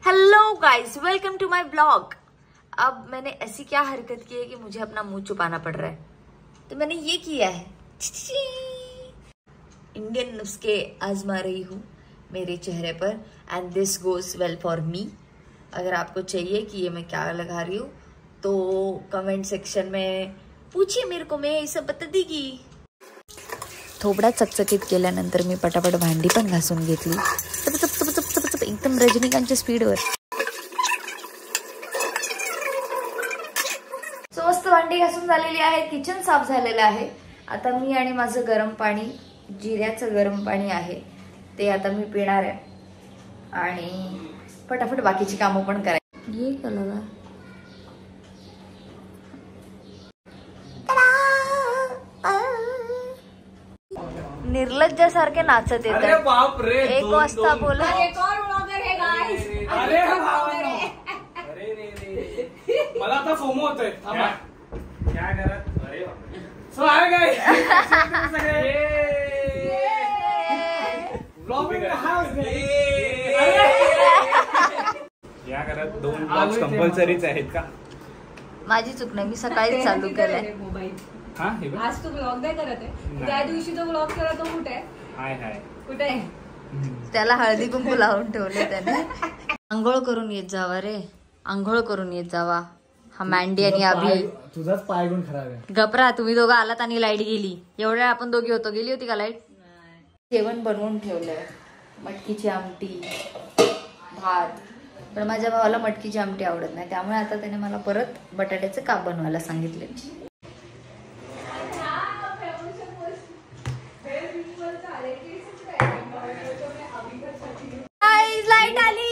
Hello guys, welcome to my blog. अब मैंने ऐसी क्या हरकत की है कि मुझे अपना मुंह छुपाना पड़ रहा है, तो मैंने ये किया है। इंडियन नुस्खे आजमा रही हूँ मेरे चेहरे पर, and this goes well for me. अगर आपको चाहिए कि ये मैं क्या लगा रही हूँ तो कमेंट सेक्शन में पूछिए मेरे को, मैं ये सब बता देगी। थोबडा चकचकीत केल्यानंतर मी पटापट भांडी पण घासून घेतली, एकदम रजनीकांतच्या स्पीडवर। मस्त भांडी घासून झालेली आहे, किचन साफ झालेलं आहे। आता मी आणि माझं गरम पाणी, जिऱ्याचं गरम पाणी आहे ते आता मी पिणार आहे आणि फटाफट बाकीची कामं पण करायची। ये क्या लगा? निर्लज्जासारखे नाचत येत। अरे बाप रे, 1 वाजता बोला। अरे मला आता फोमो होतोय। क्या करत? अरे सो हाय गाइस, ब्लॉग में क्या करत? 2 ब्लॉग्स कंपल्सरीच आहेत का? माझी चूक नाही, मी सकाळीच चालू केलंय। आज तू ब्लॉग नाही करत आहे, त्या दिवशी जो ब्लॉग केला तो कुठे आहे? हाय हाय कुठे आहे? त्याला हळदी कुंकू लावून ठेवले त्याने। आंघोळ करून येत जावा रे, आंघोळ करून येत जावा। हा मँडी आणि अभि, तुझाच पाय गुण खराब आहे। गपरा, तुम्ही दोघं आलात आणि लाईट गेली। एवढ्या आपण दोघी होतो, गेली होती का लाईट? जेवण बनवून ठेवलंय, मटकीची आमटी, भात। पण माझ्या भावाला मटकीची आमटी आवडत नाही, त्यामुळे आता त्याने मला परत बटाट्याचे काप बनवायला सांगितले। लाईट आली।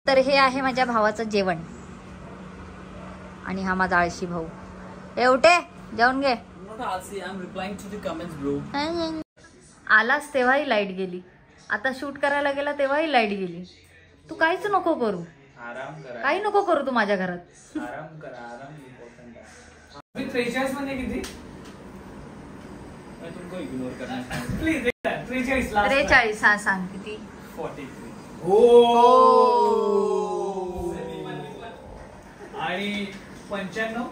तर हे आहे माझ्या भावाचं जेवण आणि हा माझा आळशी भाऊ। एवढे जाऊन घे। आलास तेव्हाही लाईट गेली, आता शूट करायला गेला तेव्हाही लाईट गेली। तू काहीच नको करू, आराम करा, काही नको करू तू माझ्या घरात। आराम करा, आराम इम्पॉर्टंट आहे। अभी 43 मध्ये किती? मैं तुमको इग्नोर करना चाहूंगा प्लीज। 43 लास्ट 43। हा सांग किती? 43। आणि 95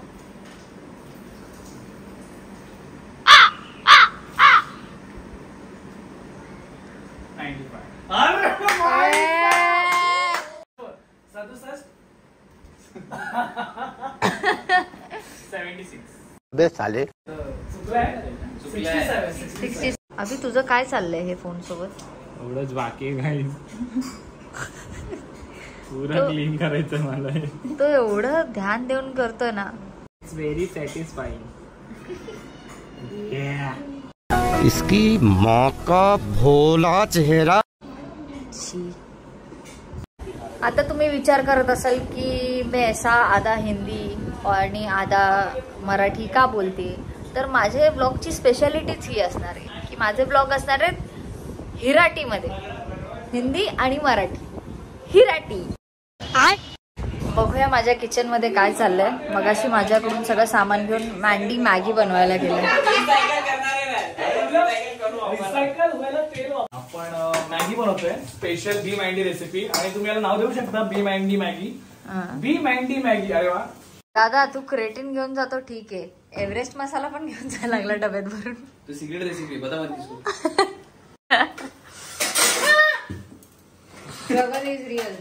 अरे 76 बे साले चुकलाय 67 अभि तुझं काय चाललंय हे फोन सोबत? एवढंच बाकी काही पुरा क्लीन करायचं मला। तो एवढं ध्यान देऊन करतोय ना, इट्स व्हेरी सॅटिस्फाइंग। इसकी माँ का भोला चेहरा। आता तुम्ही विचार करत असाल की मैं ऐसा आधा हिंदी आणि आधा मराठी का बोलते, तर माझे ब्लॉगची स्पेशालिटीच ही असणार आहे की माझे ब्लॉग असणार आहेत हिराटीमध्ये, हिंदी आणि मराठी, हिराटी। बघूया माझ्या किचन मध्ये काय चाललंय। मगाशी माझ्याकडून सगळं सामान घेऊन मँडी मॅगी बनवायला गेलं। आपण मॅगी बनवतोय, स्पेशल बी मँडी रेसिपी, आणि तुम्ही याला नाव देऊ शकता बी मँडी मॅगी। बी मँडी मॅगी। अरे वा दादा, तू क्रेटिन घेऊन जातो ठीक आहे, एव्हरेस्ट मसाला पण घेऊन जायला लागला डब्यात भरून। तो सीक्रेट रेसिपी बता मत किसको। Struggle is real.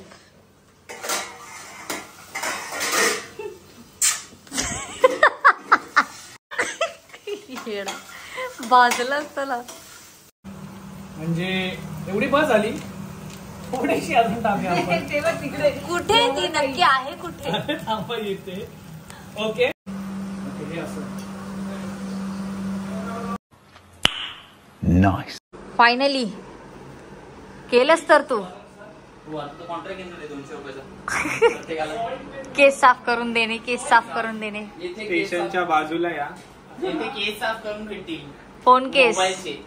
बाजूला चला, म्हणजे एवढी बस झाली, थोडीशी अजून टाकूया आपण। तेव्हा तिकडे कुठे ती नक्की आहे कुठे? थांबा येते। ओके हे असं नाइस। फायनली केलंस तर तू। आता तो कॉन्ट्रॅक्ट घेतला 200 रुपयाचा प्रत्येकाला। केस साफ करून देणे, केस साफ करून देणे। स्टेशनच्या बाजूला या, येथे केस साफ करून भेटतील। फोन केस मोबाईलचे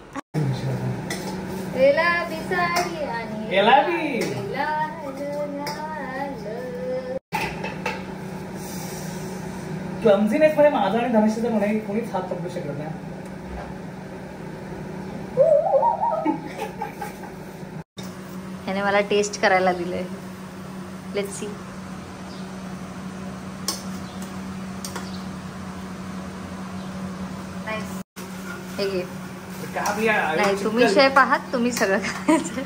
रेला बिसारी आणि गेला बी। क्लमझीनेस मध्ये माझा आणि धनुष्यचा म्हणे कोणीच हात पकडू शकत नाही. ह्याने मला टेस्ट करायला दिलंय. Let's see. हे घे. नाही तुम्ही शेफ आहात, तुम्ही सगळं खायचं.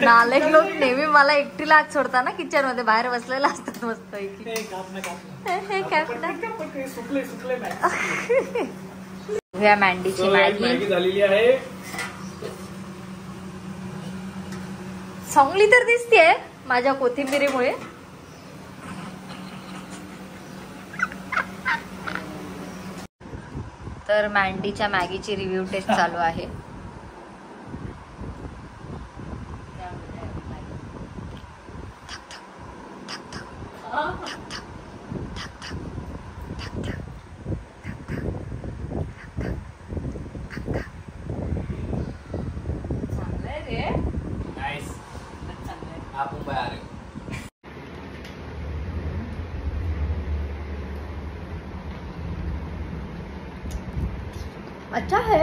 नालायक लोक नेहमी मला एकटीला आत सोडता ना किचन मध्ये, बाहेर बसलेला असतात मस्त. ह्या मॅन्डीची मॅगी झालेली आहे. चांगली तर दिसतेय माझ्या कोथिंबिरीमुळे. तर मॅन्डीच्या मॅगीची रिव्ह्यू टेस्ट चालू आहे. आप मुंबई आ रहे हो. अच्छा है.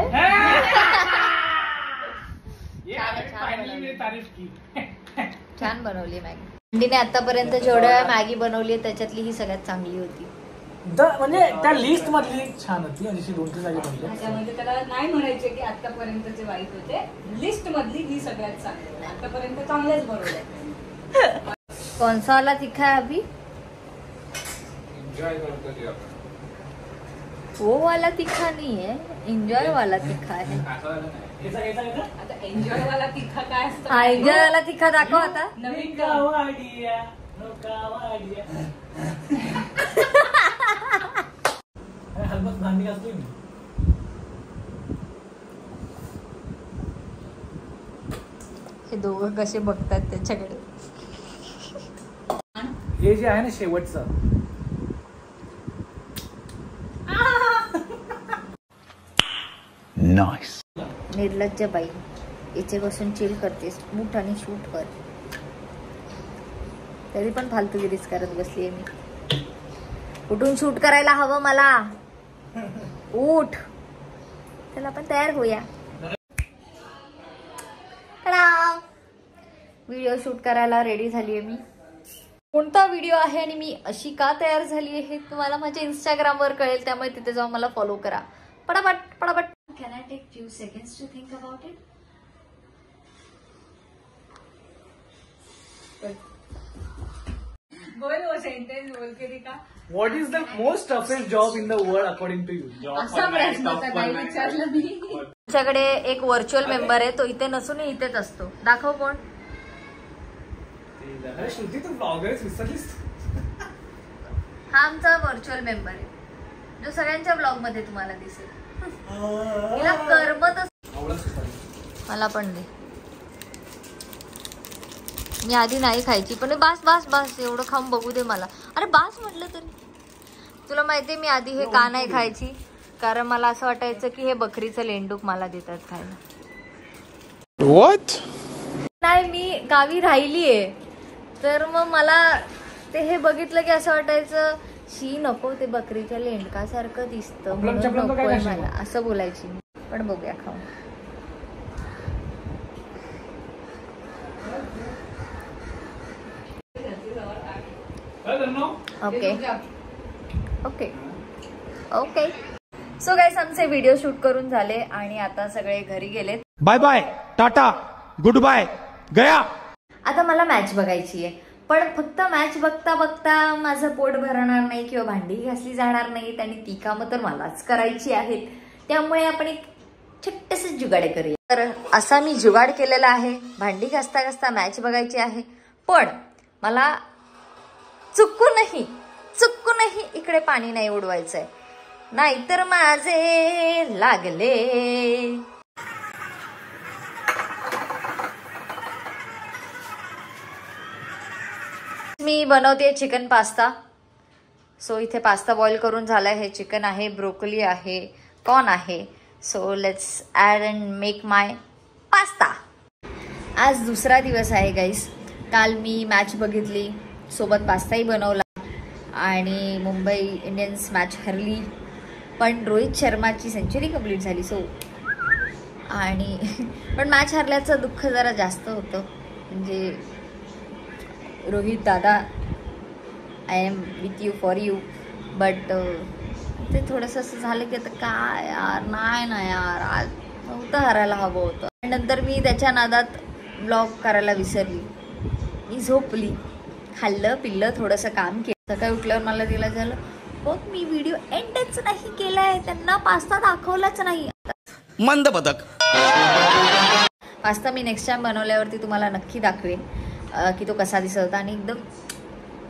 तारीफ की. छान बनवली मॅगी. मॅन्डीने आतापर्यंत जेवढ्या मॅगी बनवली त्याच्यातली ही सगळ्यात चांगली होती. म्हणजे त्या लिस्ट मधली छान होती. जशी 2-3 जागी बनली. त्याच्यामध्ये त्याला नाही म्हणायचे की आतापर्यंतचे वाईट होते. लिस्ट मधली ही सगळ्यात चांगली. आतापर्यंत चांगलेच बनवले. कौन सा वाला तीखा है अभी? वो वाला तीखा नहीं है, एंजॉय वाला तीखा है. आता एन्जॉय वाला तिखा काय असतं? हा एंजॉय वाला तीखा दाखव आता. नवीन भांडी घासली मी. हे दोघं कसे बघतात त्याच्याकडे. हे जे आहे ना शेवटचं, नाइस. निर्लज्ज बाई, इथे बसून चिल करतेस, उठ आणि शूट कर. तरी पण फालतूगिरीच करत बसलीये मी. उठून शूट करायला हवं मला. उठ. चला आपण तयार होऊया. व्हिडिओ शूट करायला रेडी झालीये मी. कोणता व्हिडिओ आहे आणि मी अशी का तयार झाली आहे तुम्हाला माझ्या इंस्टाग्रामवर कळेल, त्यामुळे तिथे जाऊन मला फॉलो करा. पटापट पटापट. Can I take few seconds to think about it? बोल वो सेंटेन्स बोल के दिखा. What is the most toughest job in the world according to you? असा प्रश्न तर नाही विचारलं मी. तुमच्याकडे एक व्हर्च्युअल मेंबर आहे, तो इथे नसून इथेच असतो. दाखव कोण. श्रुती तू ब्लॉगर्स विसरलीस. हा आमचा व्हर्च्युअल मेंबर आहे, जो सगळ्यांच्या ब्लॉग मध्ये तुम्हाला दिसेल. तिला करमतच. मला पण दे. मी आधी नाही खायची, पण बास बास बास एवढं खाऊन बघू दे मला. अरे बास म्हटलं तरी. तुला माहितीये मी आधी हे का नाही खायची, कारण मला असं वाटायचं की हे बकरीचं लेंडूक मला देतात खायला. What? नाही मी गावी राहिलीये, तर मग मला ते हे बघितलं की असं वाटायचं शी नको, ते बकरीच्या लेंडकासारखं दिसतं म्हणून नकोय मला, असं बोलायची मी. पण बघूया खाऊन. Okay okay okay. So guys आमचे व्हिडिओ शूट करून झाले आणि आता सगळे घरी गेलेत. बाय बाय, टाटा, गुड बाय, गया. आता मला मॅच बघायची आहे, पण फक्त मॅच बघता बघता माझं पोट भरणार नाही किंवा भांडी घासली जाणार नाहीत आणि ती कामं तर मलाच करायची आहेत. त्यामुळे आपण एक छोटंसं जुगाड करूया. तर असा मी जुगाड केलेला आहे. भांडी घासता घासता मॅच बघायची आहे, पण मला चुकूनही इकडे पाणी नाही उडवायचंय, नाहीतर माझे लागले. मी बनवते चिकन पास्ता. सो इथे पास्ता बॉईल करून झालाय. हे चिकन आहे, ब्रोकोली आहे, कॉर्न आहे. So let's add and make my pasta. आज दुसरा दिवस आहे गाईस. काल मी मॅच बघितली, सोबत पास्ताही बनवला आणि मुंबई इंडियन्स मॅच हरली, पण रोहित शर्माची सेंचुरी कंप्लीट झाली. सो आणि पण मॅच हरल्याचं दुःख जरा जास्त होतं. म्हणजे रोहित दादा, I am with you for you, but ते थोडंसं असं झालं की आता काय यार, नाही ना यार, आज नव्हतं हरायला हवं होतं. नंतर मी त्याच्या नादात ब्लॉग करायला विसरली. मी झोपली, खाल्लं पिल्लं, थोडंसं काम केलं. सकाळी उठल्यावर मला तिला झालं, बघ मी व्हिडिओ एंडच नाही केलाय, त्यांना पास्ता दाखवलाच नाही. मंद बदक पास्ता मी नेक्स्ट टाइम बनवल्यावरती तुम्हाला नक्की दाखवेन की तो कसा दिसत होता. आणि एकदम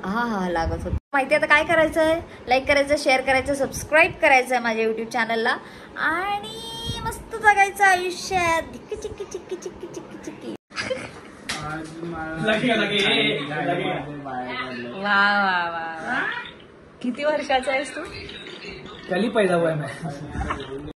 हा लागत होता. माहिती आता काय करायचं आहे, लाईक करायचं, शेअर करायचं, सबस्क्राईब करायचं आहे माझ्या यूट्यूब चॅनलला, आणि मस्त जगायचं आयुष्यात. चिक्की चिक्की चिक्की चिक्की चिक्की चिक्की. वा वा वा. किती वर्षाचा आहेस तू? कली पैदा हुआ है मैं.